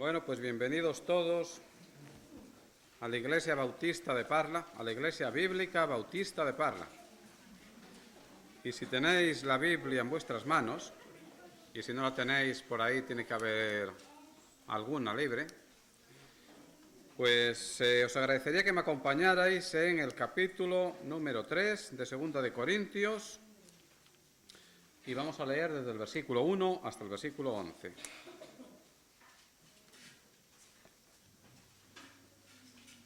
Bueno, pues bienvenidos todos a la Iglesia Bautista de Parla, a la Iglesia Bíblica Bautista de Parla. Y si tenéis la Biblia en vuestras manos, y si no la tenéis por ahí tiene que haber alguna libre, pues os agradecería que me acompañarais en el capítulo número 3 de 2 de Corintios, y vamos a leer desde el versículo 1 hasta el versículo 11.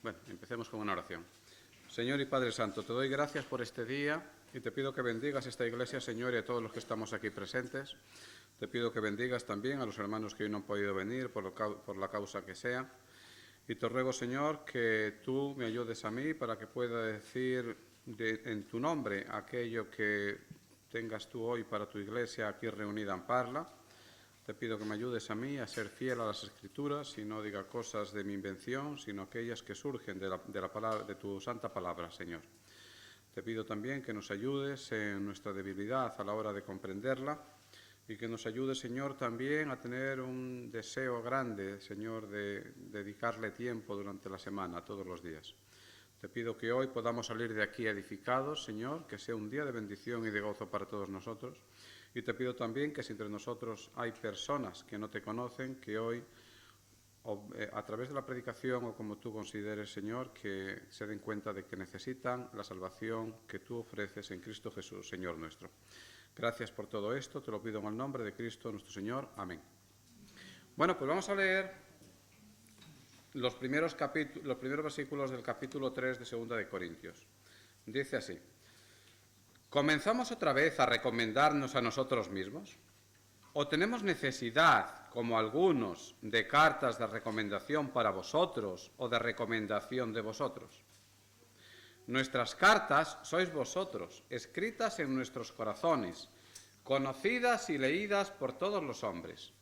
Bueno, empecemos con una oración. Señor y Padre Santo, te doy gracias por este día y te pido que bendigas esta iglesia, Señor, y a todos los que estamos aquí presentes. Te pido que bendigas también a los hermanos que hoy no han podido venir por la causa que sea. Y te ruego, Señor, que tú me ayudes a mí para que pueda decir en tu nombre aquello que tengas tú hoy para tu iglesia aquí reunida en Parla. Te pido que me ayudes a mí a ser fiel a las Escrituras y no diga cosas de mi invención, sino aquellas que surgen de tu santa palabra, Señor. Te pido también que nos ayudes en nuestra debilidad a la hora de comprenderla y que nos ayudes, Señor, también a tener un deseo grande, Señor, de dedicarle tiempo durante la semana, todos los días. Te pido que hoy podamos salir de aquí edificados, Señor, que sea un día de bendición y de gozo para todos nosotros. Y te pido también que si entre nosotros hay personas que no te conocen, que hoy, a través de la predicación o como tú consideres, Señor, que se den cuenta de que necesitan la salvación que tú ofreces en Cristo Jesús, Señor nuestro. Gracias por todo esto, te lo pido en el nombre de Cristo nuestro Señor. Amén. Bueno, pues vamos a leer los primeros versículos del capítulo 3 de 2 de Corintios. Dice así: ¿comenzamos otra vez a recomendarnos a nosotros mismos? ¿O tenemos necesidad, como algunos, de cartas de recomendación para vosotros o de recomendación de vosotros? Nuestras cartas sois vosotros, escritas en nuestros corazones, conocidas y leídas por todos los hombres,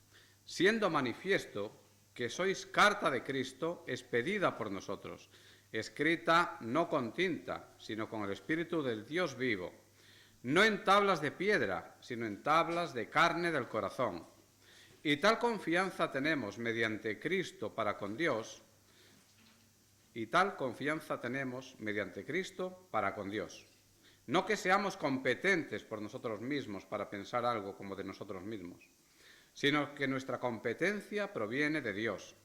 siendo manifiesto que sois carta de Cristo, expedida por nosotros, escrita no con tinta, sino con el Espíritu del Dios vivo, no en tablas de piedra, sino en tablas de carne del corazón. Y tal confianza tenemos mediante Cristo para con Dios, No que seamos competentes por nosotros mismos para pensar algo como de nosotros mismos, sino que nuestra competencia proviene de Dios,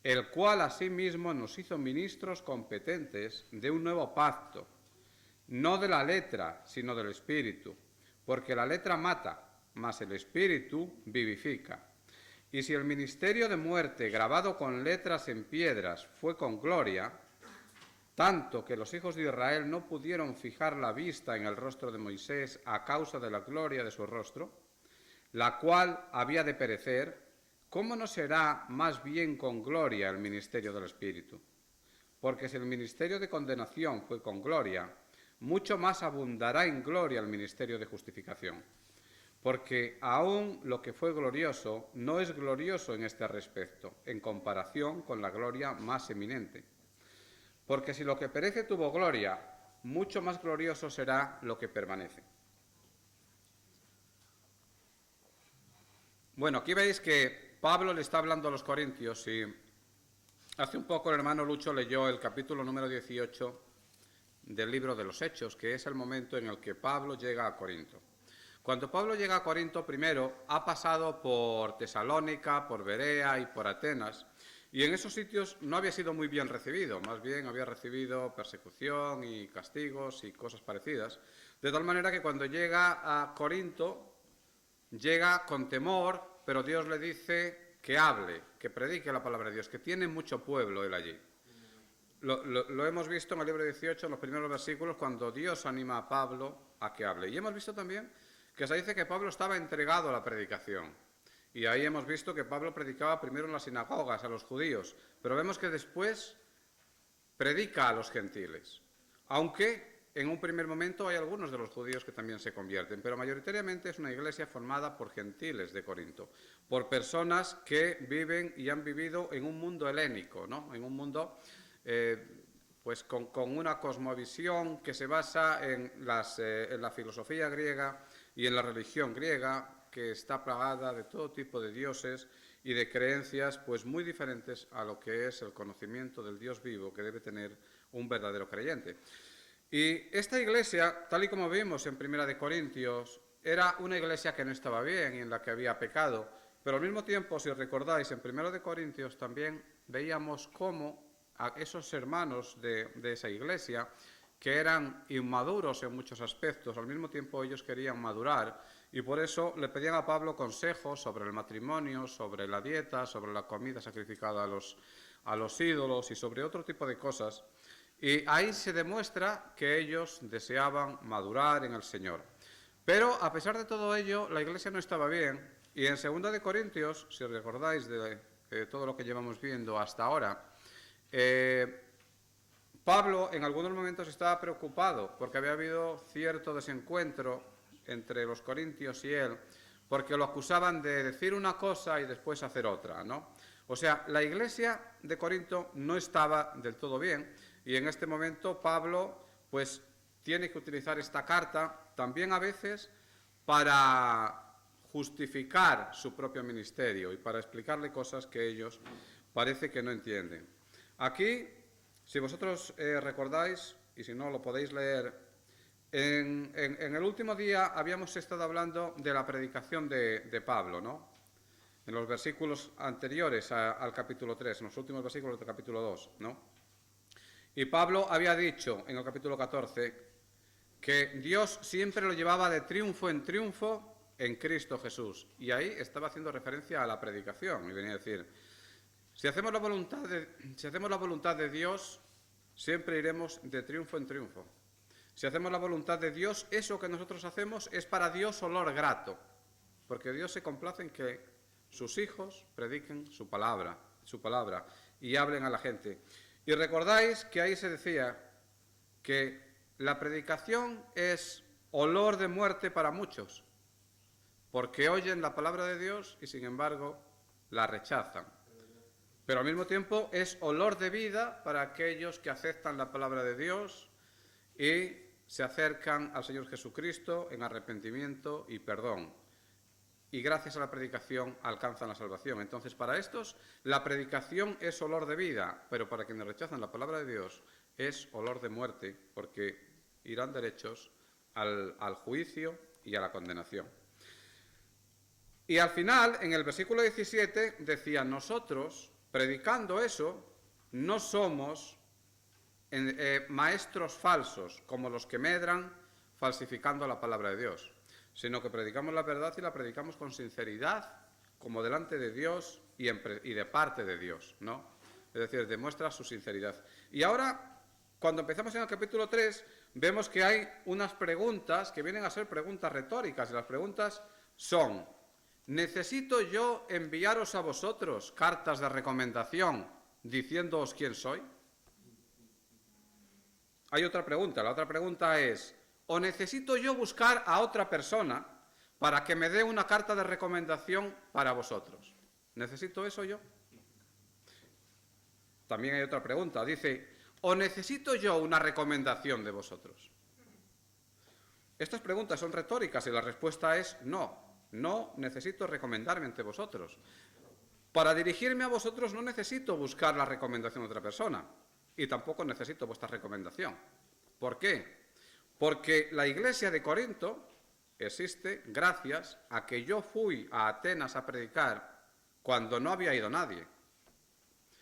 el cual asimismo nos hizo ministros competentes de un nuevo pacto, no de la letra, sino del Espíritu, porque la letra mata, mas el Espíritu vivifica. Y si el ministerio de muerte grabado con letras en piedras fue con gloria, tanto que los hijos de Israel no pudieron fijar la vista en el rostro de Moisés a causa de la gloria de su rostro, la cual había de perecer, ¿cómo no será más bien con gloria el ministerio del Espíritu? Porque si el ministerio de condenación fue con gloria, mucho más abundará en gloria el ministerio de justificación. Porque aún lo que fue glorioso no es glorioso en este respecto, en comparación con la gloria más eminente. Porque si lo que perece tuvo gloria, mucho más glorioso será lo que permanece. Bueno, aquí veis que Pablo le está hablando a los corintios y hace un poco el hermano Lucho leyó el capítulo número 18 del libro de los Hechos, que es el momento en el que Pablo llega a Corinto. Cuando Pablo llega a Corinto, primero ha pasado por Tesalónica, por Berea y por Atenas, y en esos sitios no había sido muy bien recibido, más bien había recibido persecución y castigos y cosas parecidas, de tal manera que cuando llega a Corinto, llega con temor, pero Dios le dice que hable, que predique la palabra de Dios, que tiene mucho pueblo él allí. Lo hemos visto en el libro 18, en los primeros versículos, cuando Dios anima a Pablo a que hable. Y hemos visto también que se dice que Pablo estaba entregado a la predicación. Y ahí hemos visto que Pablo predicaba primero en las sinagogas a los judíos, pero vemos que después predica a los gentiles. Aunque en un primer momento hay algunos de los judíos que también se convierten, pero mayoritariamente es una iglesia formada por gentiles de Corinto, por personas que viven y han vivido en un mundo helénico, ¿no? En un mundo pues con una cosmovisión que se basa en la filosofía griega y en la religión griega, que está plagada de todo tipo de dioses y de creencias pues muy diferentes a lo que es el conocimiento del Dios vivo que debe tener un verdadero creyente. Y esta iglesia, tal y como vimos en 1 Corintios, era una iglesia que no estaba bien y en la que había pecado, pero al mismo tiempo, si recordáis, en 1 Corintios también veíamos cómo a esos hermanos de esa iglesia, que eran inmaduros en muchos aspectos, al mismo tiempo ellos querían madurar y por eso le pedían a Pablo consejos sobre el matrimonio, sobre la dieta, sobre la comida sacrificada a los ídolos y sobre otro tipo de cosas. Y ahí se demuestra que ellos deseaban madurar en el Señor. Pero a pesar de todo ello, la iglesia no estaba bien. Y en 2 Corintios, si recordáis de todo lo que llevamos viendo hasta ahora, Pablo en algunos momentos estaba preocupado porque había habido cierto desencuentro entre los corintios y él, porque lo acusaban de decir una cosa y después hacer otra, ¿no? O sea, la iglesia de Corinto no estaba del todo bien y en este momento Pablo pues tiene que utilizar esta carta también a veces para justificar su propio ministerio y para explicarle cosas que ellos parece que no entienden. Aquí, si vosotros recordáis, y si no lo podéis leer, en el último día habíamos estado hablando de la predicación de Pablo, ¿no? En los versículos anteriores al capítulo 3, en los últimos versículos del capítulo 2, ¿no? Y Pablo había dicho en el capítulo 14 que Dios siempre lo llevaba de triunfo en triunfo en Cristo Jesús. Y ahí estaba haciendo referencia a la predicación y venía a decir, si hacemos la voluntad de Dios, siempre iremos de triunfo en triunfo. Si hacemos la voluntad de Dios, eso que nosotros hacemos es para Dios olor grato, porque Dios se complace en que sus hijos prediquen su palabra y hablen a la gente. Y recordáis que ahí se decía que la predicación es olor de muerte para muchos, porque oyen la palabra de Dios y sin embargo la rechazan. Pero al mismo tiempo es olor de vida para aquellos que aceptan la palabra de Dios y se acercan al Señor Jesucristo en arrepentimiento y perdón. Y gracias a la predicación alcanzan la salvación. Entonces, para estos, la predicación es olor de vida, pero para quienes rechazan la palabra de Dios es olor de muerte, porque irán derechos al juicio y a la condenación. Y al final, en el versículo 17, decía, nosotros, predicando eso, no somos maestros falsos, como los que medran falsificando la palabra de Dios, sino que predicamos la verdad y la predicamos con sinceridad, como delante de Dios y de parte de Dios, ¿no? Es decir, demuestra su sinceridad. Y ahora, cuando empezamos en el capítulo 3, vemos que hay unas preguntas que vienen a ser preguntas retóricas, y las preguntas son, ¿necesito yo enviaros a vosotros cartas de recomendación diciéndoos quién soy? Hay otra pregunta, la otra pregunta es, ¿o necesito yo buscar a otra persona para que me dé una carta de recomendación para vosotros? ¿Necesito eso yo? También hay otra pregunta, dice, ¿o necesito yo una recomendación de vosotros? Estas preguntas son retóricas y la respuesta es no, no necesito recomendarme ante vosotros. Para dirigirme a vosotros no necesito buscar la recomendación de otra persona. Y tampoco necesito vuestra recomendación. ¿Por qué? Porque la iglesia de Corinto existe gracias a que yo fui a Atenas a predicar cuando no había ido nadie.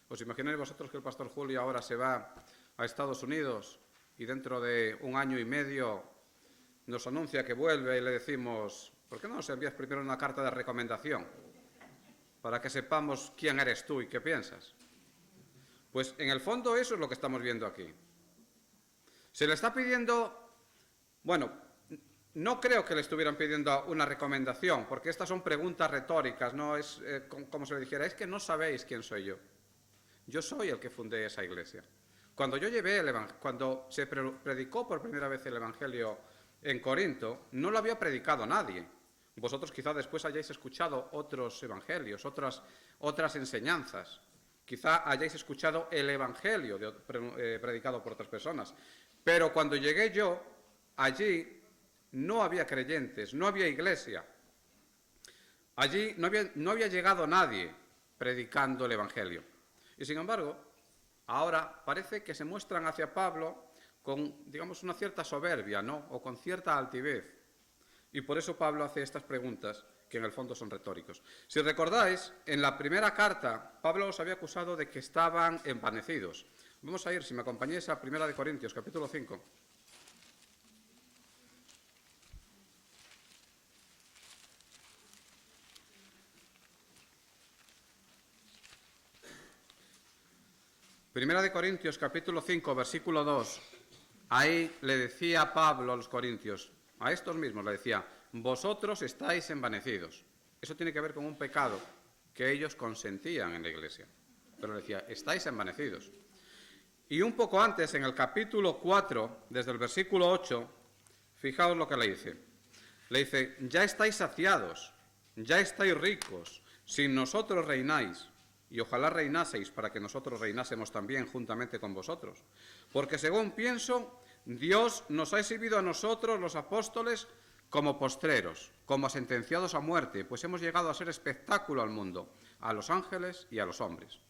¿Os imagináis vosotros que el pastor Julio ahora se va a Estados Unidos y dentro de 1 año y medio nos anuncia que vuelve y le decimos, ¿por qué no nos envías primero una carta de recomendación para que sepamos quién eres tú y qué piensas? Pues en el fondo eso es lo que estamos viendo aquí. Se le está pidiendo, bueno, no creo que le estuvieran pidiendo una recomendación, porque estas son preguntas retóricas, no es como si le dijera, es que no sabéis quién soy yo. Yo soy el que fundé esa iglesia. Cuando cuando se predicó por primera vez el Evangelio en Corinto, no lo había predicado nadie. Vosotros quizá después hayáis escuchado otros evangelios, otras enseñanzas. Quizá hayáis escuchado el Evangelio predicado por otras personas. Pero cuando llegué yo, allí no había creyentes, no había iglesia. Allí no había llegado nadie. predicando el Evangelio. Y sin embargo, ahora parece que se muestran hacia Pablo con, digamos, una cierta soberbia, ¿no? O con cierta altivez. Y por eso Pablo hace estas preguntas, que en el fondo son retóricos. Si recordáis, en la primera carta, Pablo los había acusado de que estaban envanecidos. Vamos a ir, si me acompañáis, a 1 Corintios, capítulo 5. Primera de Corintios, capítulo 5, versículo 2. Ahí le decía Pablo a los corintios, a estos mismos le decía, vosotros estáis envanecidos. Eso tiene que ver con un pecado que ellos consentían en la iglesia. Pero le decía, estáis envanecidos. Y un poco antes, en el capítulo 4, desde el versículo 8, fijaos lo que le dice. Le dice, ya estáis saciados, ya estáis ricos, sin nosotros reináis. Y ojalá reinaseis para que nosotros reinásemos también juntamente con vosotros. Porque según pienso, Dios nos ha exhibido a nosotros, los apóstoles, como postreros, como sentenciados a muerte, pues hemos llegado a ser espectáculo al mundo, a los ángeles y a los hombres.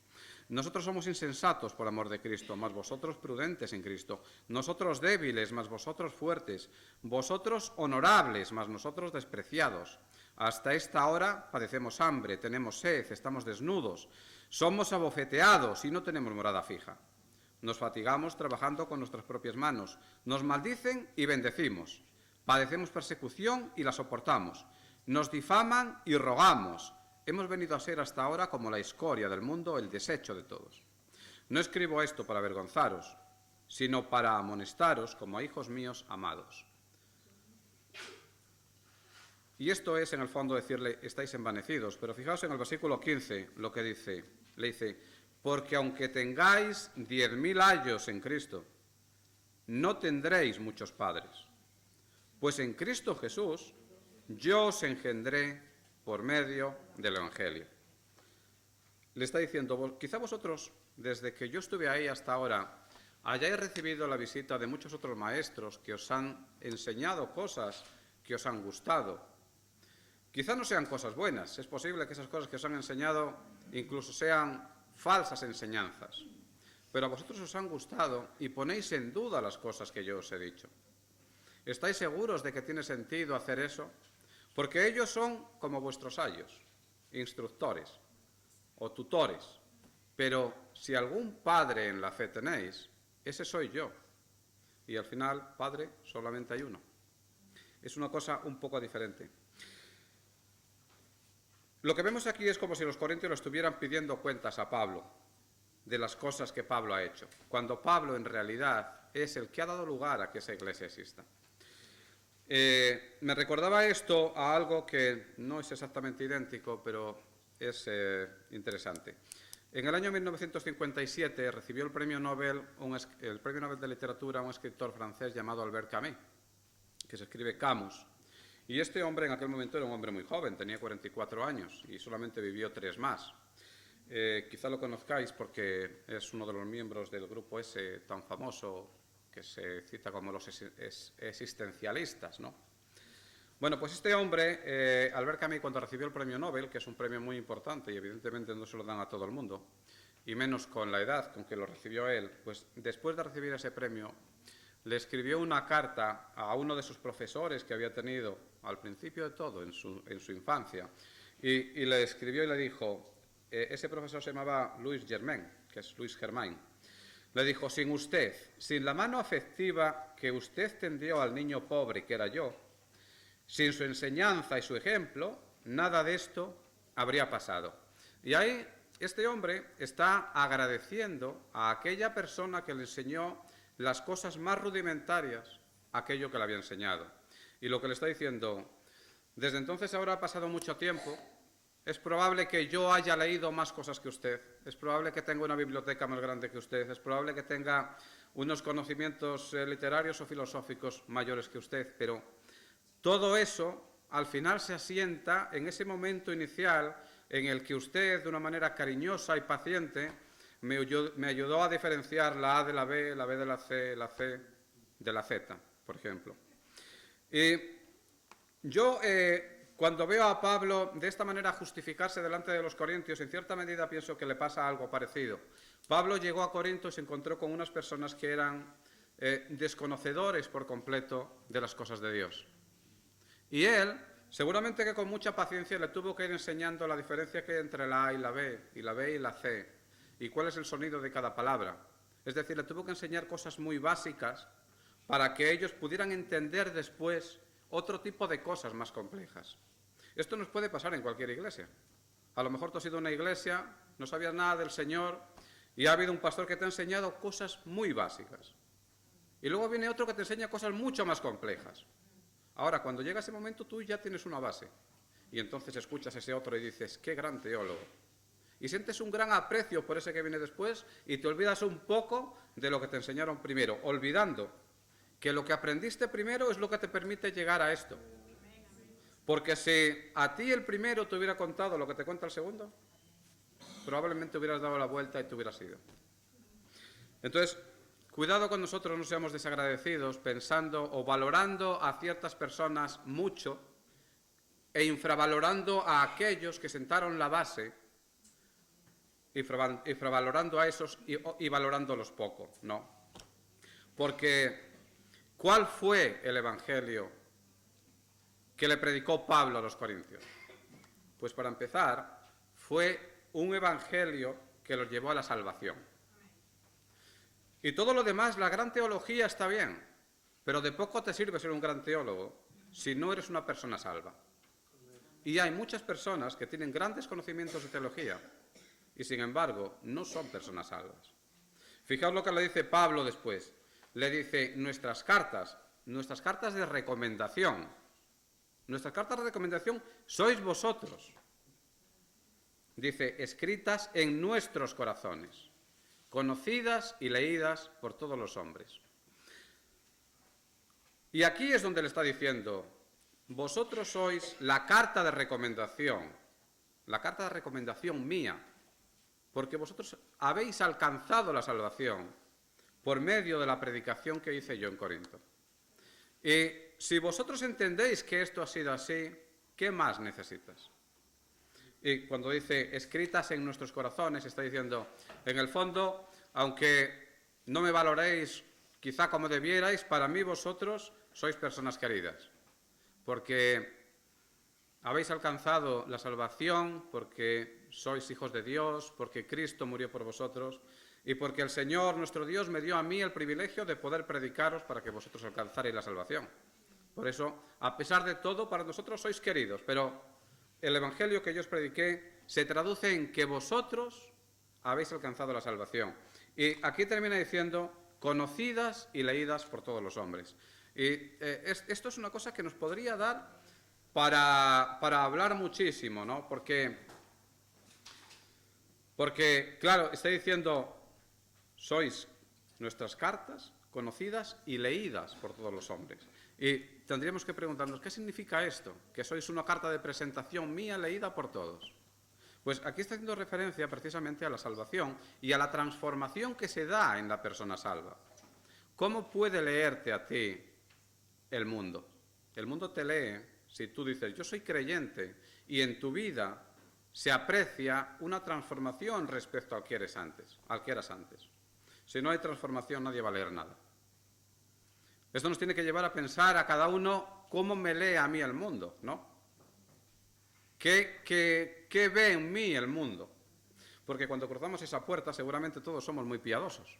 Nosotros somos insensatos por amor de Cristo, mas vosotros prudentes en Cristo. Nosotros débiles, mas vosotros fuertes. Vosotros honorables, mas nosotros despreciados. Hasta esta hora padecemos hambre, tenemos sed, estamos desnudos. Somos abofeteados y no tenemos morada fija. Nos fatigamos trabajando con nuestras propias manos. Nos maldicen y bendecimos. Padecemos persecución y la soportamos. Nos difaman y rogamos. Hemos venido a ser hasta ahora como la escoria del mundo, el desecho de todos. No escribo esto para avergonzaros, sino para amonestaros como a hijos míos amados. Y esto es, en el fondo, decirle, estáis envanecidos. Pero fijaos en el versículo 15, lo que dice. Le dice, porque aunque tengáis 10.000 años en Cristo, no tendréis muchos padres. Pues en Cristo Jesús yo os engendré por medio del Evangelio. Le está diciendo, quizá vosotros, desde que yo estuve ahí hasta ahora, hayáis recibido la visita de muchos otros maestros que os han enseñado cosas que os han gustado. Quizá no sean cosas buenas, es posible que esas cosas que os han enseñado incluso sean falsas enseñanzas, pero a vosotros os han gustado y ponéis en duda las cosas que yo os he dicho. ¿Estáis seguros de que tiene sentido hacer eso? Porque ellos son como vuestros ayos, instructores o tutores, pero si algún padre en la fe tenéis, ese soy yo. Y al final, padre, solamente hay uno. Es una cosa un poco diferente. Lo que vemos aquí es como si los corintios le estuvieran pidiendo cuentas a Pablo de las cosas que Pablo ha hecho, cuando Pablo en realidad es el que ha dado lugar a que esa iglesia exista. Me recordaba esto a algo que no es exactamente idéntico, pero es interesante. En el año 1957 recibió el premio Nobel de Literatura un escritor francés llamado Albert Camus, que se escribe Camus. Y este hombre en aquel momento era un hombre muy joven, tenía 44 años y solamente vivió 3 más. Quizá lo conozcáis porque es uno de los miembros del grupo ese tan famoso que se cita como los existencialistas, ¿no? Bueno, pues este hombre, Albert Camus, cuando recibió el premio Nobel, que es un premio muy importante y evidentemente no se lo dan a todo el mundo, y menos con la edad con que lo recibió él, pues después de recibir ese premio, le escribió una carta a uno de sus profesores que había tenido al principio de todo, en su infancia, y le escribió y le dijo, ese profesor se llamaba Louis Germain, que es Luis Germain, le dijo, sin usted, sin la mano afectiva que usted tendió al niño pobre que era yo, sin su enseñanza y su ejemplo, nada de esto habría pasado. Y ahí este hombre está agradeciendo a aquella persona que le enseñó las cosas más rudimentarias, aquello que le había enseñado. Y lo que le está diciendo, desde entonces ahora ha pasado mucho tiempo, es probable que yo haya leído más cosas que usted, es probable que tenga una biblioteca más grande que usted, es probable que tenga unos conocimientos literarios o filosóficos mayores que usted, pero todo eso al final se asienta en ese momento inicial en el que usted, de una manera cariñosa y paciente, me ayudó a diferenciar la A de la B de la C, la C de la Z, por ejemplo. Y yo Cuando veo a Pablo de esta manera justificarse delante de los corintios, en cierta medida pienso que le pasa algo parecido. Pablo llegó a Corinto y se encontró con unas personas que eran desconocedores por completo de las cosas de Dios. Y él, seguramente que con mucha paciencia, le tuvo que ir enseñando la diferencia que hay entre la A y la B, y la B y la C, y cuál es el sonido de cada palabra. Es decir, le tuvo que enseñar cosas muy básicas para que ellos pudieran entender después otro tipo de cosas más complejas. Esto nos puede pasar en cualquier iglesia. A lo mejor tú has ido a una iglesia, no sabías nada del Señor, y ha habido un pastor que te ha enseñado cosas muy básicas. Y luego viene otro que te enseña cosas mucho más complejas. Ahora, cuando llega ese momento, tú ya tienes una base. Y entonces escuchas a ese otro y dices, ¡qué gran teólogo! Y sientes un gran aprecio por ese que viene después y te olvidas un poco de lo que te enseñaron primero, olvidando que lo que aprendiste primero es lo que te permite llegar a esto. Porque si a ti el primero te hubiera contado lo que te cuenta el segundo, probablemente hubieras dado la vuelta y te hubieras ido. Entonces, cuidado con nosotros, no seamos desagradecidos pensando o valorando a ciertas personas mucho e infravalorando a aquellos que sentaron la base, infravalorando a esos y valorándolos poco, no. Porque, ¿cuál fue el evangelio que le predicó Pablo a los corintios? Pues para empezar, fue un evangelio que los llevó a la salvación. Y todo lo demás, la gran teología está bien, pero de poco te sirve ser un gran teólogo si no eres una persona salva. Y hay muchas personas que tienen grandes conocimientos de teología y sin embargo no son personas salvas. Fijaos lo que le dice Pablo después. Le dice, nuestras cartas de recomendación, sois vosotros. Dice, escritas en nuestros corazones, conocidas y leídas por todos los hombres. Y aquí es donde le está diciendo, vosotros sois la carta de recomendación mía, porque vosotros habéis alcanzado la salvación por medio de la predicación que hice yo en Corinto. Y si vosotros entendéis que esto ha sido así, ¿qué más necesitas? Y cuando dice escritas en nuestros corazones, está diciendo, en el fondo, aunque no me valoréis quizá como debierais, para mí vosotros sois personas queridas, porque habéis alcanzado la salvación, porque sois hijos de Dios, porque Cristo murió por vosotros y porque el Señor, nuestro Dios, me dio a mí el privilegio de poder predicaros para que vosotros alcanzarais la salvación. Por eso, a pesar de todo, para nosotros sois queridos, pero el evangelio que yo os prediqué se traduce en que vosotros habéis alcanzado la salvación. Y aquí termina diciendo, conocidas y leídas por todos los hombres. Y esto es una cosa que nos podría dar para hablar muchísimo, ¿no? Porque, claro, está diciendo, sois nuestras cartas conocidas y leídas por todos los hombres. Y tendríamos que preguntarnos, ¿qué significa esto? Que sois una carta de presentación mía leída por todos. Pues aquí está haciendo referencia precisamente a la salvación y a la transformación que se da en la persona salva. ¿Cómo puede leerte a ti el mundo? El mundo te lee si tú dices, yo soy creyente, y en tu vida se aprecia una transformación respecto al que eras antes. Si no hay transformación, nadie va a leer nada. Esto nos tiene que llevar a pensar a cada uno cómo me lee a mí el mundo, ¿no? ¿Qué ve en mí el mundo? Porque cuando cruzamos esa puerta seguramente todos somos muy piadosos.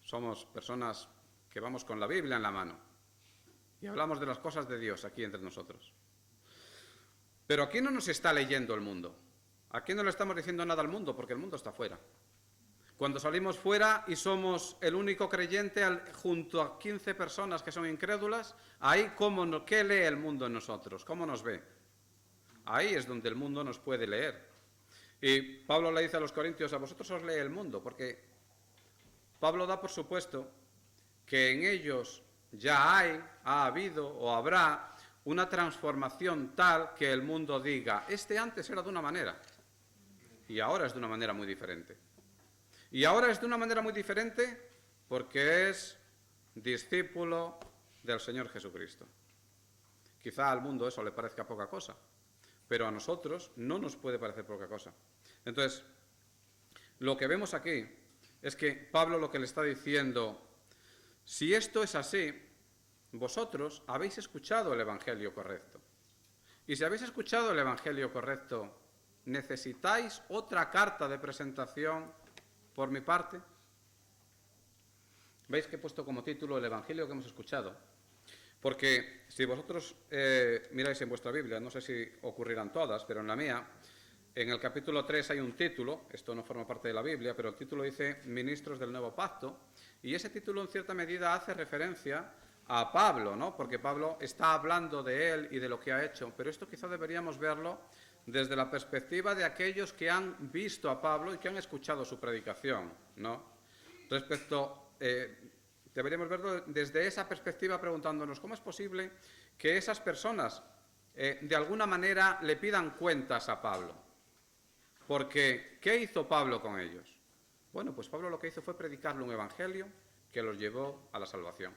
Somos personas que vamos con la Biblia en la mano y hablamos de las cosas de Dios aquí entre nosotros. Pero aquí no nos está leyendo el mundo. Aquí no le estamos diciendo nada al mundo porque el mundo está fuera. Cuando salimos fuera y somos el único creyente junto a 15 personas que son incrédulas, ahí ¿qué lee el mundo en nosotros? ¿Cómo nos ve? Ahí es donde el mundo nos puede leer. Y Pablo le dice a los corintios, a vosotros os lee el mundo, porque Pablo da por supuesto que en ellos ya ha habido o habrá una transformación tal que el mundo diga, antes era de una manera y ahora es de una manera muy diferente. Y ahora es de una manera muy diferente porque es discípulo del Señor Jesucristo. Quizá al mundo eso le parezca poca cosa, pero a nosotros no nos puede parecer poca cosa. Entonces, lo que vemos aquí es que Pablo lo que le está diciendo, si esto es así, vosotros habéis escuchado el Evangelio correcto. Y si habéis escuchado el Evangelio correcto, ¿necesitáis otra carta de presentación por mi parte? ¿Veis que he puesto como título el Evangelio que hemos escuchado? Porque si vosotros miráis en vuestra Biblia, no sé si ocurrirán todas, pero en la mía, en el capítulo 3 hay un título, esto no forma parte de la Biblia, pero el título dice Ministros del Nuevo Pacto, y ese título en cierta medida hace referencia a Pablo, ¿no? Porque Pablo está hablando de él y de lo que ha hecho, pero esto quizá deberíamos verlo desde la perspectiva de aquellos que han visto a Pablo y que han escuchado su predicación, ¿no? Deberíamos verlo desde esa perspectiva preguntándonos cómo es posible que esas personas de alguna manera le pidan cuentas a Pablo. Porque, ¿qué hizo Pablo con ellos? Bueno, pues Pablo lo que hizo fue predicarle un evangelio que los llevó a la salvación.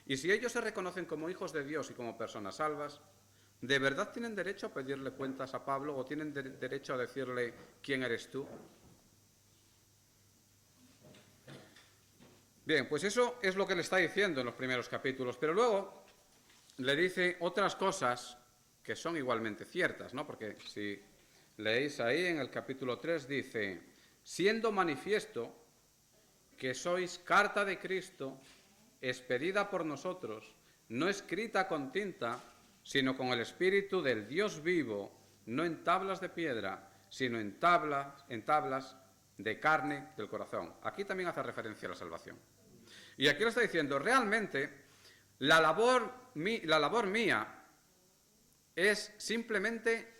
Y si ellos se reconocen como hijos de Dios y como personas salvas, ¿de verdad tienen derecho a pedirle cuentas a Pablo o tienen derecho a decirle quién eres tú? Bien, pues eso es lo que le está diciendo en los primeros capítulos, pero luego le dice otras cosas que son igualmente ciertas, ¿no? Porque si leéis ahí en el capítulo 3 dice, siendo manifiesto que sois carta de Cristo, expedida por nosotros, no escrita con tinta, sino con el Espíritu del Dios vivo, no en tablas de piedra, sino en tablas de carne del corazón. Aquí también hace referencia a la salvación. Y aquí lo está diciendo, realmente, la labor mía es simplemente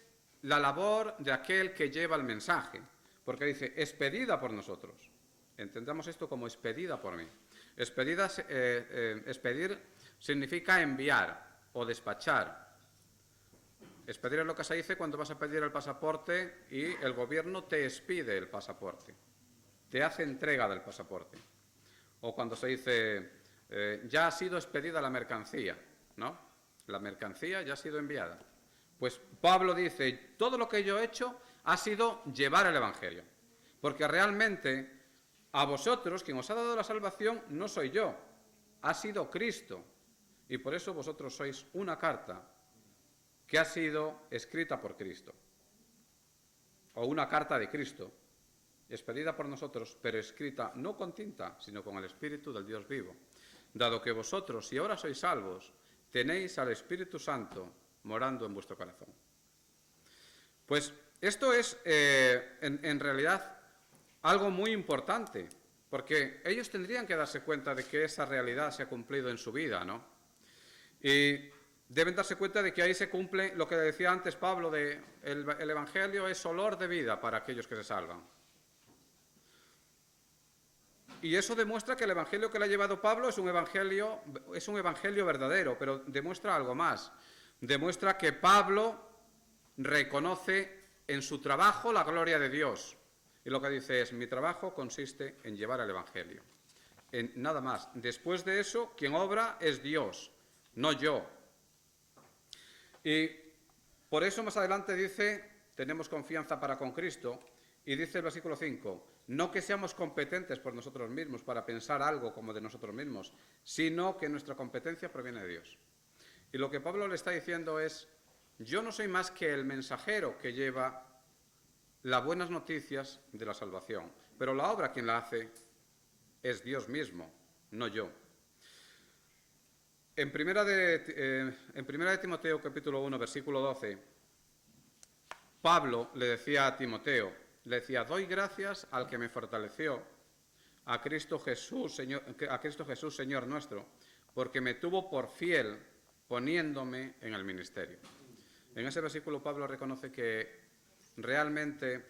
la labor de aquel que lleva el mensaje, porque dice, expedida por nosotros. Entendamos esto como expedida por mí. Expedir significa enviar o despachar. Expedir es lo que se dice cuando vas a pedir el pasaporte y el gobierno te expide el pasaporte, te hace entrega del pasaporte. O cuando se dice, ya ha sido expedida la mercancía, ¿no? La mercancía ya ha sido enviada. Pues Pablo dice, todo lo que yo he hecho ha sido llevar el Evangelio. Porque realmente a vosotros, quien os ha dado la salvación, no soy yo, ha sido Cristo. Y por eso vosotros sois una carta que ha sido escrita por Cristo. O una carta de Cristo, expedida por nosotros, pero escrita no con tinta, sino con el Espíritu del Dios vivo. Dado que vosotros, si ahora sois salvos, tenéis al Espíritu Santo morando en vuestro corazón. Pues esto es, en realidad, algo muy importante, porque ellos tendrían que darse cuenta de que esa realidad se ha cumplido en su vida, ¿no? Y deben darse cuenta de que ahí se cumple lo que decía antes Pablo, de el Evangelio es olor de vida para aquellos que se salvan. Y eso demuestra que el Evangelio que le ha llevado Pablo es un evangelio verdadero, pero demuestra algo más. Demuestra que Pablo reconoce en su trabajo la gloria de Dios. Y lo que dice es, mi trabajo consiste en llevar el Evangelio. En nada más. Después de eso, quien obra es Dios, no yo. Y por eso más adelante dice, tenemos confianza para con Cristo, y dice el versículo 5, no que seamos competentes por nosotros mismos para pensar algo como de nosotros mismos, sino que nuestra competencia proviene de Dios. Y lo que Pablo le está diciendo es, yo no soy más que el mensajero que lleva las buenas noticias de la salvación, pero la obra quien la hace es Dios mismo, no yo. En primera de Timoteo capítulo 1, versículo 12, Pablo le decía a Timoteo, le decía, doy gracias al que me fortaleció, a Cristo Jesús, Señor nuestro, porque me tuvo por fiel poniéndome en el ministerio. En ese versículo Pablo reconoce que realmente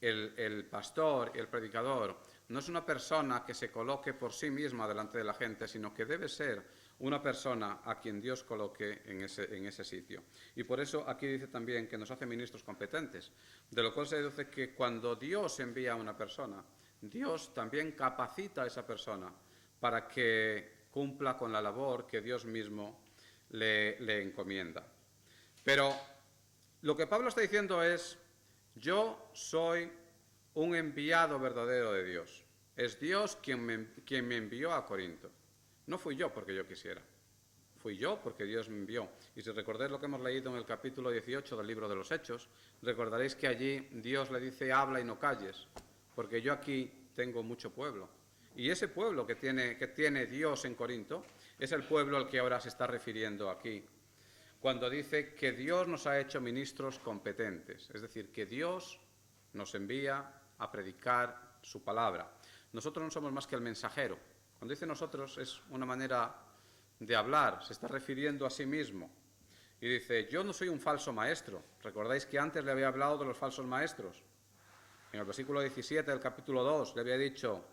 el pastor y el predicador no es una persona que se coloque por sí misma delante de la gente, sino que debe ser una persona a quien Dios coloque en ese sitio. Y por eso aquí dice también que nos hace ministros competentes, de lo cual se deduce que cuando Dios envía a una persona, Dios también capacita a esa persona para que cumpla con la labor que Dios mismo le encomienda. Pero lo que Pablo está diciendo es, yo soy un enviado verdadero de Dios. Es Dios quien me envió a Corinto. No fui yo porque yo quisiera. Fui yo porque Dios me envió. Y si recordáis lo que hemos leído en el capítulo 18 del libro de los Hechos, recordaréis que allí Dios le dice, habla y no calles, porque yo aquí tengo mucho pueblo. Y ese pueblo que tiene Dios en Corinto es el pueblo al que ahora se está refiriendo aquí, cuando dice que Dios nos ha hecho ministros competentes, es decir, que Dios nos envía a predicar su palabra. Nosotros no somos más que el mensajero. Cuando dice nosotros es una manera de hablar, se está refiriendo a sí mismo. Y dice, yo no soy un falso maestro. ¿Recordáis que antes le había hablado de los falsos maestros? En el versículo 17 del capítulo 2 le había dicho,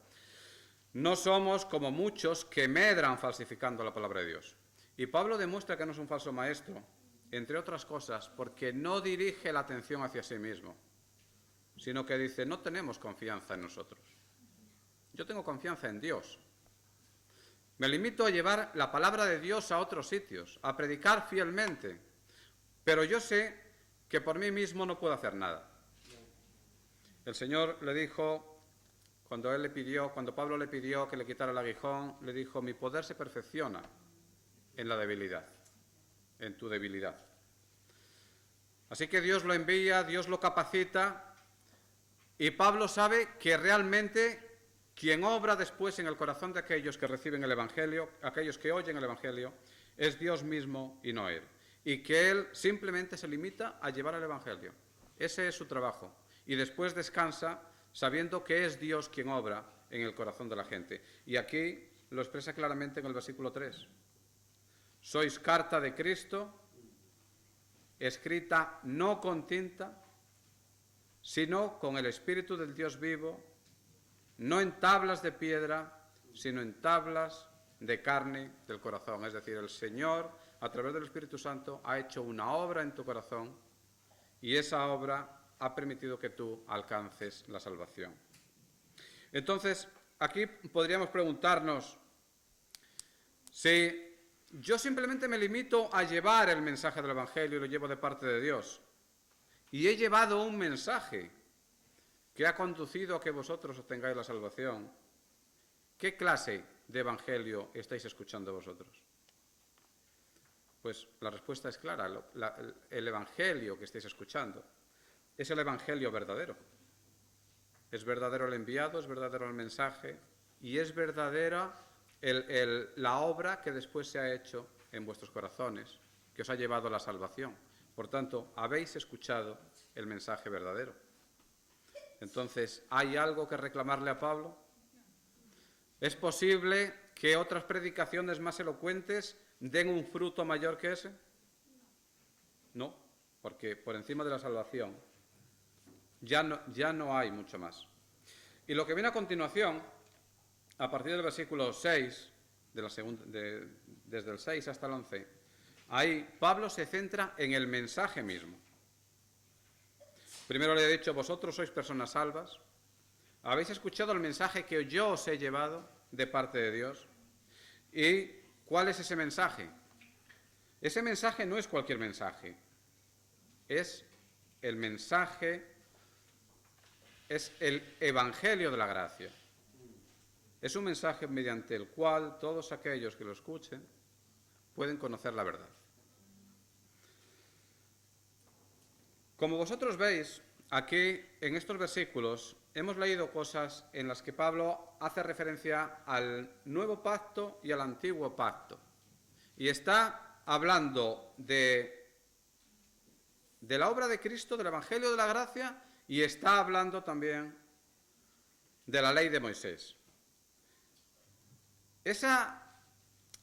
no somos como muchos que medran falsificando la palabra de Dios. Y Pablo demuestra que no es un falso maestro, entre otras cosas, porque no dirige la atención hacia sí mismo, sino que dice, no tenemos confianza en nosotros. Yo tengo confianza en Dios. Me limito a llevar la palabra de Dios a otros sitios, a predicar fielmente, pero yo sé que por mí mismo no puedo hacer nada. El Señor le dijo, cuando Pablo le pidió que le quitara el aguijón, le dijo, mi poder se perfecciona en la debilidad, en tu debilidad. Así que Dios lo envía, Dios lo capacita, y Pablo sabe que realmente quien obra después en el corazón de aquellos que reciben el Evangelio, aquellos que oyen el Evangelio, es Dios mismo y no él. Y que él simplemente se limita a llevar el Evangelio. Ese es su trabajo. Y después descansa sabiendo que es Dios quien obra en el corazón de la gente. Y aquí lo expresa claramente en el versículo 3. Sois carta de Cristo, escrita no con tinta, sino con el Espíritu del Dios vivo, no en tablas de piedra, sino en tablas de carne del corazón. Es decir, el Señor, a través del Espíritu Santo, ha hecho una obra en tu corazón y esa obra ha permitido que tú alcances la salvación. Entonces, aquí podríamos preguntarnos, si yo simplemente me limito a llevar el mensaje del Evangelio y lo llevo de parte de Dios, y he llevado un mensaje que ha conducido a que vosotros obtengáis la salvación, ¿qué clase de evangelio estáis escuchando vosotros? Pues la respuesta es clara, el evangelio que estáis escuchando es el evangelio verdadero. Es verdadero el enviado, es verdadero el mensaje y es verdadera la obra que después se ha hecho en vuestros corazones, que os ha llevado a la salvación. Por tanto, habéis escuchado el mensaje verdadero. Entonces, ¿hay algo que reclamarle a Pablo? ¿Es posible que otras predicaciones más elocuentes den un fruto mayor que ese? No, porque por encima de la salvación ya no hay mucho más. Y lo que viene a continuación, a partir del versículo 6, desde el 6 hasta el 11, ahí Pablo se centra en el mensaje mismo. Primero le he dicho, vosotros sois personas salvas, habéis escuchado el mensaje que yo os he llevado de parte de Dios. ¿Y cuál es ese mensaje? Ese mensaje no es cualquier mensaje, es el mensaje, es el Evangelio de la gracia. Es un mensaje mediante el cual todos aquellos que lo escuchen pueden conocer la verdad. Como vosotros veis, aquí en estos versículos hemos leído cosas en las que Pablo hace referencia al nuevo pacto y al antiguo pacto. Y está hablando de la obra de Cristo, del Evangelio de la gracia, y está hablando también de la ley de Moisés. Esa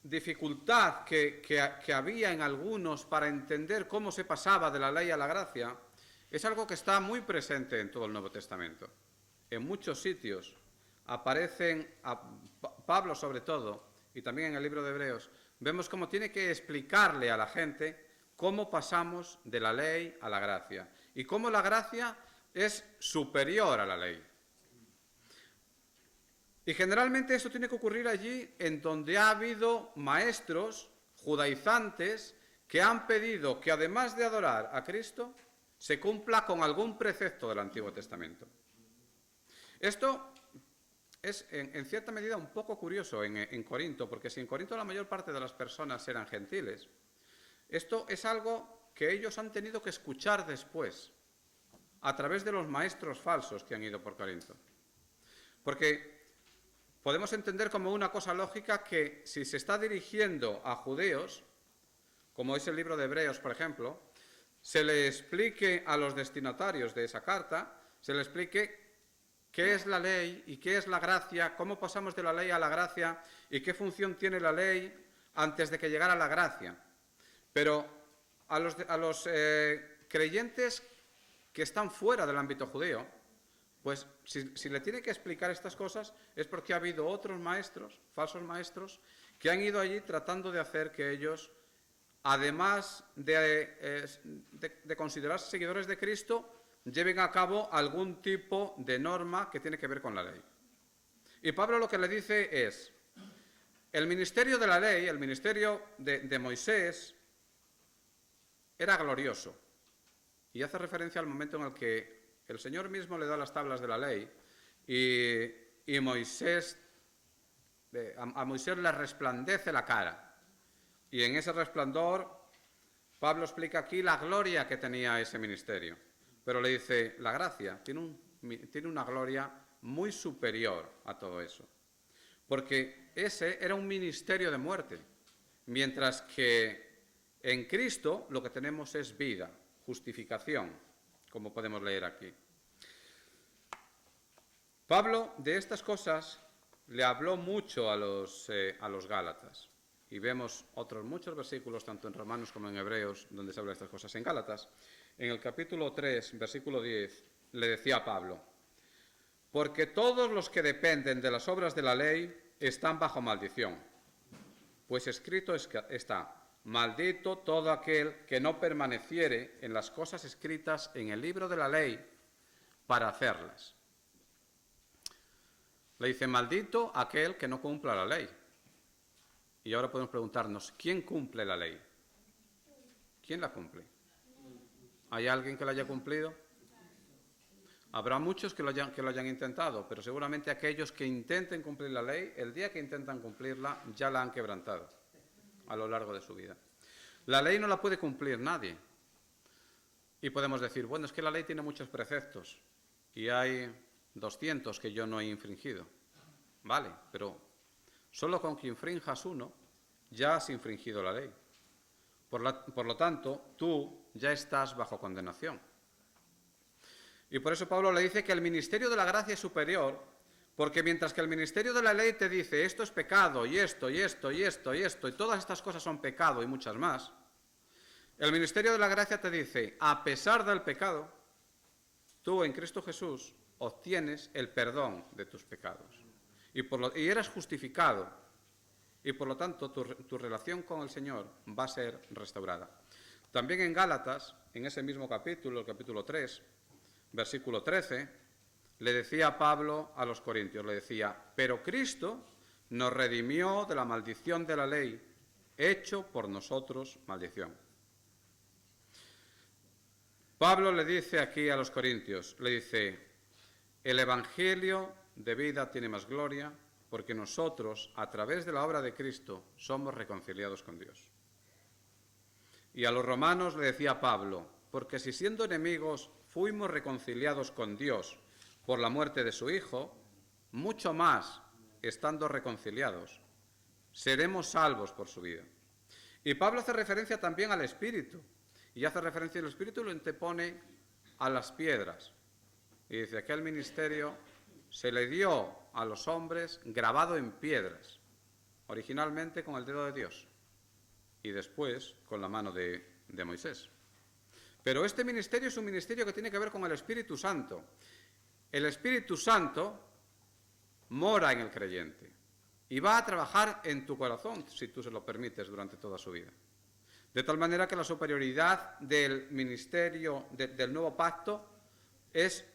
dificultad que había en algunos para entender cómo se pasaba de la ley a la gracia es algo que está muy presente en todo el Nuevo Testamento. En muchos sitios aparecen, Pablo sobre todo, y también en el libro de Hebreos, vemos cómo tiene que explicarle a la gente cómo pasamos de la ley a la gracia y cómo la gracia es superior a la ley. Y generalmente eso tiene que ocurrir allí en donde ha habido maestros, judaizantes que han pedido que además de adorar a Cristo, se cumpla con algún precepto del Antiguo Testamento. Esto es en cierta medida un poco curioso en Corinto, porque si en Corinto la mayor parte de las personas eran gentiles, esto es algo que ellos han tenido que escuchar después, a través de los maestros falsos que han ido por Corinto. Porque podemos entender como una cosa lógica que si se está dirigiendo a judíos, como es el libro de Hebreos, por ejemplo, se le explique a los destinatarios de esa carta, se le explique qué es la ley y qué es la gracia, cómo pasamos de la ley a la gracia y qué función tiene la ley antes de que llegara la gracia. Pero a los creyentes que están fuera del ámbito judío, pues si le tiene que explicar estas cosas es porque ha habido otros maestros, falsos maestros, que han ido allí tratando de hacer que ellos, además de considerarse seguidores de Cristo, lleven a cabo algún tipo de norma que tiene que ver con la ley. Y Pablo lo que le dice es, el ministerio de la ley, el ministerio de Moisés, era glorioso. Y hace referencia al momento en el que el Señor mismo le da las tablas de la ley y Moisés, a Moisés le resplandece la cara. Y en ese resplandor, Pablo explica aquí la gloria que tenía ese ministerio. Pero le dice, la gracia tiene una gloria muy superior a todo eso. Porque ese era un ministerio de muerte. Mientras que en Cristo lo que tenemos es vida, justificación, como podemos leer aquí. Pablo de estas cosas le habló mucho a los Gálatas. Y vemos otros muchos versículos, tanto en Romanos como en Hebreos, donde se habla de estas cosas. En Gálatas, en el capítulo 3, versículo 10, le decía a Pablo, porque todos los que dependen de las obras de la ley están bajo maldición. Pues escrito está, maldito todo aquel que no permaneciere en las cosas escritas en el libro de la ley para hacerlas. Le dice, maldito aquel que no cumpla la ley. Y ahora podemos preguntarnos, ¿quién cumple la ley? ¿Quién la cumple? ¿Hay alguien que la haya cumplido? Habrá muchos que lo hayan intentado, pero seguramente aquellos que intenten cumplir la ley, el día que intentan cumplirla, ya la han quebrantado a lo largo de su vida. La ley no la puede cumplir nadie. Y podemos decir, bueno, es que la ley tiene muchos preceptos y hay 200 que yo no he infringido. Vale, pero solo con que infrinjas uno, ya has infringido la ley. Por lo tanto, tú ya estás bajo condenación. Y por eso Pablo le dice que el ministerio de la gracia es superior, porque mientras que el ministerio de la ley te dice esto es pecado, y esto, y esto, y esto, y esto, y todas estas cosas son pecado y muchas más, el ministerio de la gracia te dice, a pesar del pecado, tú en Cristo Jesús obtienes el perdón de tus pecados. Y eres justificado. Y por lo tanto, tu relación con el Señor va a ser restaurada. También en Gálatas, en ese mismo capítulo, el capítulo 3, versículo 13, le decía Pablo a los corintios, le decía, pero Cristo nos redimió de la maldición de la ley, hecho por nosotros maldición. Pablo le dice aquí a los corintios, le dice, el Evangelio de vida tiene más gloria porque nosotros, a través de la obra de Cristo, somos reconciliados con Dios. Y a los romanos le decía Pablo, porque si siendo enemigos fuimos reconciliados con Dios por la muerte de su Hijo, mucho más, estando reconciliados, seremos salvos por su vida. Y Pablo hace referencia también al Espíritu, y hace referencia al Espíritu y lo antepone a las piedras. Y dice, aquel ministerio se le dio a los hombres grabado en piedras, originalmente con el dedo de Dios y después con la mano de Moisés. Pero este ministerio es un ministerio que tiene que ver con el Espíritu Santo. El Espíritu Santo mora en el creyente y va a trabajar en tu corazón, si tú se lo permites, durante toda su vida. De tal manera que la superioridad del ministerio del nuevo pacto es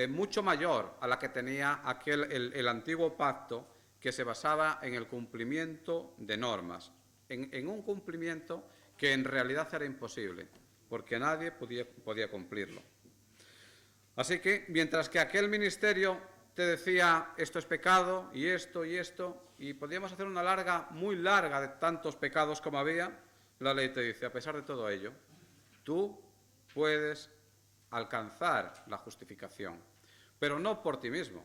mucho mayor a la que tenía el antiguo pacto, que se basaba en el cumplimiento de normas, en un cumplimiento que en realidad era imposible, porque nadie podía cumplirlo. Así que, mientras que aquel ministerio te decía esto es pecado, y esto, y podíamos hacer una muy larga de tantos pecados como había, la ley te dice, a pesar de todo ello, tú puedes alcanzar la justificación, pero no por ti mismo,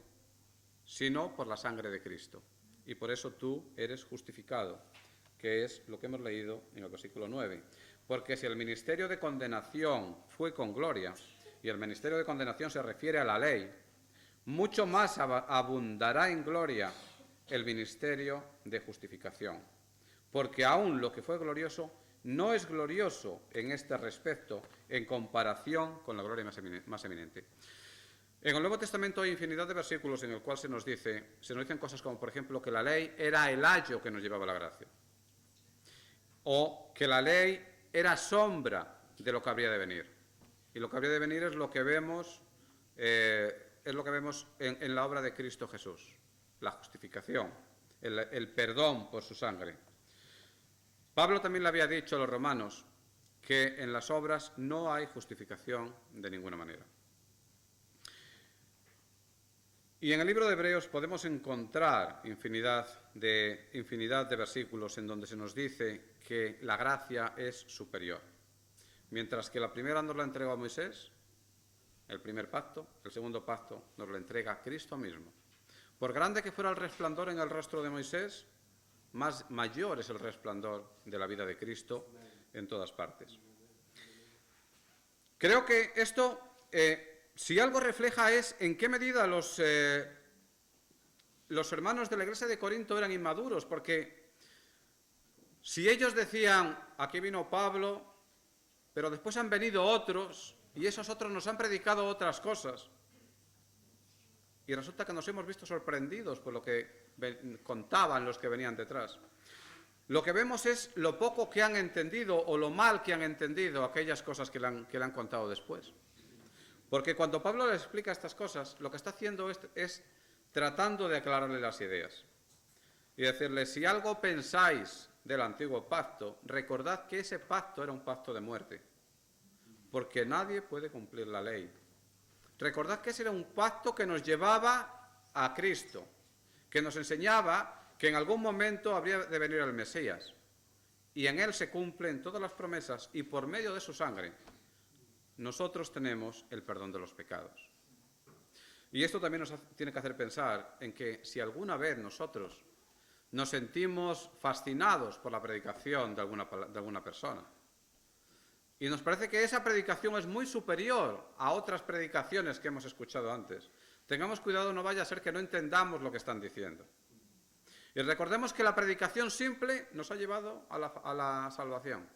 sino por la sangre de Cristo. Y por eso tú eres justificado, que es lo que hemos leído en el versículo 9. Porque si el ministerio de condenación fue con gloria, y el ministerio de condenación se refiere a la ley, mucho más abundará en gloria el ministerio de justificación. Porque aún lo que fue glorioso no es glorioso en este respecto en comparación con la gloria más eminente. En el Nuevo Testamento hay infinidad de versículos en el cual se nos dicen cosas como, por ejemplo, que la ley era el ayo que nos llevaba a la gracia, o que la ley era sombra de lo que habría de venir. Y lo que habría de venir es lo que vemos, en la obra de Cristo Jesús, la justificación, el perdón por su sangre. Pablo también le había dicho a los romanos que en las obras no hay justificación de ninguna manera. Y en el libro de Hebreos podemos encontrar infinidad de versículos en donde se nos dice que la gracia es superior. Mientras que la primera nos la entregó a Moisés, el primer pacto, el segundo pacto nos lo entrega Cristo mismo. Por grande que fuera el resplandor en el rostro de Moisés, mayor es el resplandor de la vida de Cristo en todas partes. Creo que esto, si algo refleja, es en qué medida los hermanos de la iglesia de Corinto eran inmaduros, porque si ellos decían, aquí vino Pablo, pero después han venido otros, y esos otros nos han predicado otras cosas, y resulta que nos hemos visto sorprendidos por lo que contaban los que venían detrás. Lo que vemos es lo poco que han entendido o lo mal que han entendido aquellas cosas que le han contado después. Porque cuando Pablo les explica estas cosas, lo que está haciendo es tratando de aclararle las ideas. Y decirles, si algo pensáis del antiguo pacto, recordad que ese pacto era un pacto de muerte, porque nadie puede cumplir la ley. Recordad que ese era un pacto que nos llevaba a Cristo, que nos enseñaba que en algún momento habría de venir el Mesías, y en él se cumplen todas las promesas, y por medio de su sangre nosotros tenemos el perdón de los pecados. Y esto también nos tiene que hacer pensar en que si alguna vez nosotros nos sentimos fascinados por la predicación de alguna persona, y nos parece que esa predicación es muy superior a otras predicaciones que hemos escuchado antes, tengamos cuidado, no vaya a ser que no entendamos lo que están diciendo. Y recordemos que la predicación simple nos ha llevado a la salvación.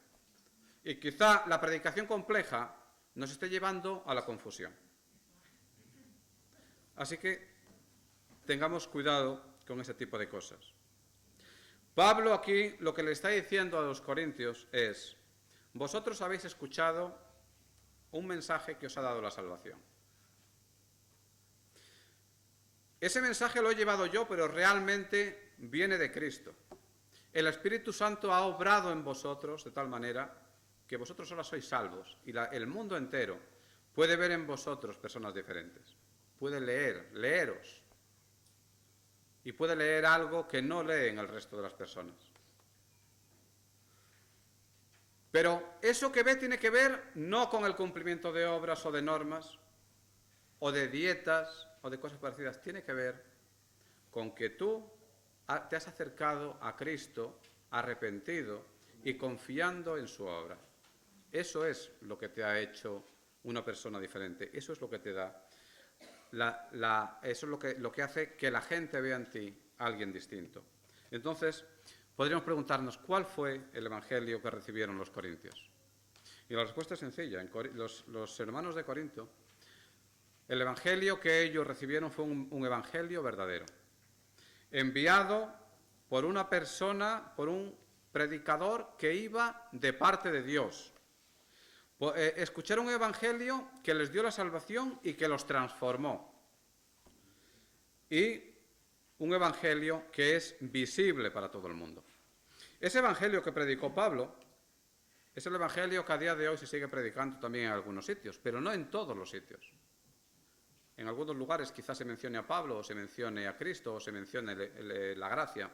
Y quizá la predicación compleja nos esté llevando a la confusión. Así que tengamos cuidado con ese tipo de cosas. Pablo aquí lo que le está diciendo a los corintios es, vosotros habéis escuchado un mensaje que os ha dado la salvación. Ese mensaje lo he llevado yo, pero realmente viene de Cristo. El Espíritu Santo ha obrado en vosotros de tal manera que vosotros ahora sois salvos y el mundo entero puede ver en vosotros personas diferentes. Puede leeros, y puede leer algo que no leen el resto de las personas. Pero eso que ve tiene que ver no con el cumplimiento de obras o de normas, o de dietas, o de cosas parecidas. Tiene que ver con que tú te has acercado a Cristo, arrepentido y confiando en su obra. Eso es lo que te ha hecho una persona diferente. Eso es lo que te da. Eso es lo que hace que la gente vea en ti a alguien distinto. Entonces, podríamos preguntarnos, ¿cuál fue el evangelio que recibieron los corintios? Y la respuesta es sencilla. Los hermanos de Corinto, el evangelio que ellos recibieron fue un evangelio verdadero, enviado por una persona, por un predicador que iba de parte de Dios. Escucharon un evangelio que les dio la salvación y que los transformó. Y un evangelio que es visible para todo el mundo. Ese evangelio que predicó Pablo es el evangelio que a día de hoy se sigue predicando también en algunos sitios, pero no en todos los sitios. En algunos lugares quizás se mencione a Pablo, o se mencione a Cristo, o se mencione la gracia,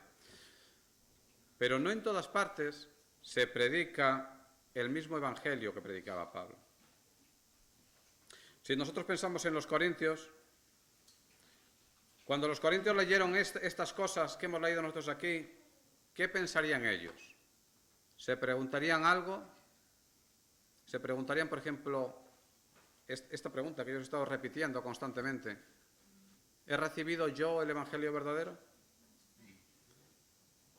pero no en todas partes se predica el mismo evangelio que predicaba Pablo. Si nosotros pensamos en los corintios, cuando los corintios leyeron estas cosas que hemos leído nosotros aquí, ¿qué pensarían ellos? ¿Se preguntarían algo? ¿Se preguntarían, por ejemplo, esta pregunta que yo he estado repitiendo constantemente? ¿He recibido yo el evangelio verdadero?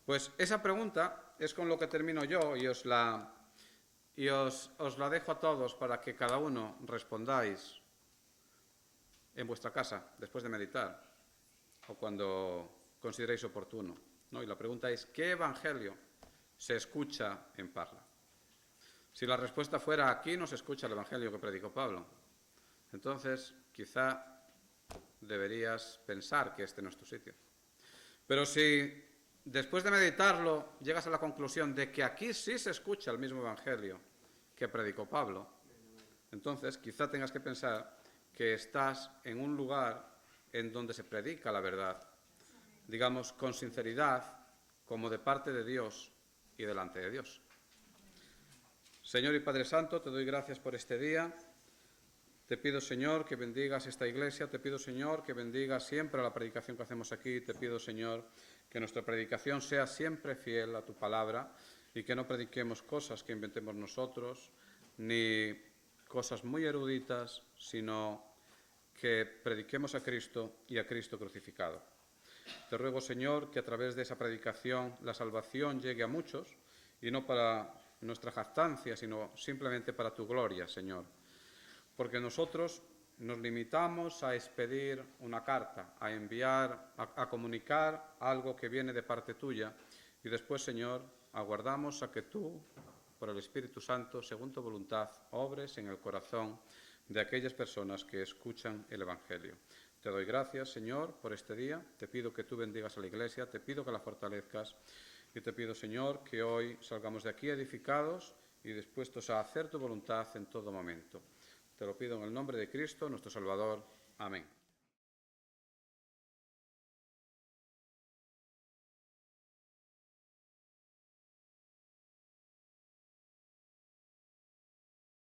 Pues esa pregunta es con lo que termino yo y os la dejo a todos para que cada uno respondáis en vuestra casa, después de meditar, o cuando consideréis oportuno, ¿no? Y la pregunta es, ¿qué evangelio se escucha en Parla? Si la respuesta fuera, aquí no se escucha el evangelio que predicó Pablo, entonces quizá deberías pensar que este no es tu sitio. Pero si después de meditarlo llegas a la conclusión de que aquí sí se escucha el mismo evangelio que predicó Pablo, entonces quizá tengas que pensar que estás en un lugar en donde se predica la verdad, digamos, con sinceridad, como de parte de Dios y delante de Dios. Señor y Padre Santo, te doy gracias por este día. Te pido, Señor, que bendigas esta iglesia. Te pido, Señor, que bendigas siempre la predicación que hacemos aquí. Te pido, Señor, que nuestra predicación sea siempre fiel a tu palabra y que no prediquemos cosas que inventemos nosotros, ni cosas muy eruditas, sino que prediquemos a Cristo y a Cristo crucificado. Te ruego, Señor, que a través de esa predicación la salvación llegue a muchos, y no para nuestra jactancia, sino simplemente para tu gloria, Señor. Porque nosotros nos limitamos a expedir una carta, a enviar, a comunicar algo que viene de parte tuya, y después, Señor, aguardamos a que tú, por el Espíritu Santo, según tu voluntad, obres en el corazón de aquellas personas que escuchan el Evangelio. Te doy gracias, Señor, por este día. Te pido que tú bendigas a la Iglesia, te pido que la fortalezcas y te pido, Señor, que hoy salgamos de aquí edificados y dispuestos a hacer tu voluntad en todo momento. Te lo pido en el nombre de Cristo, nuestro Salvador. Amén.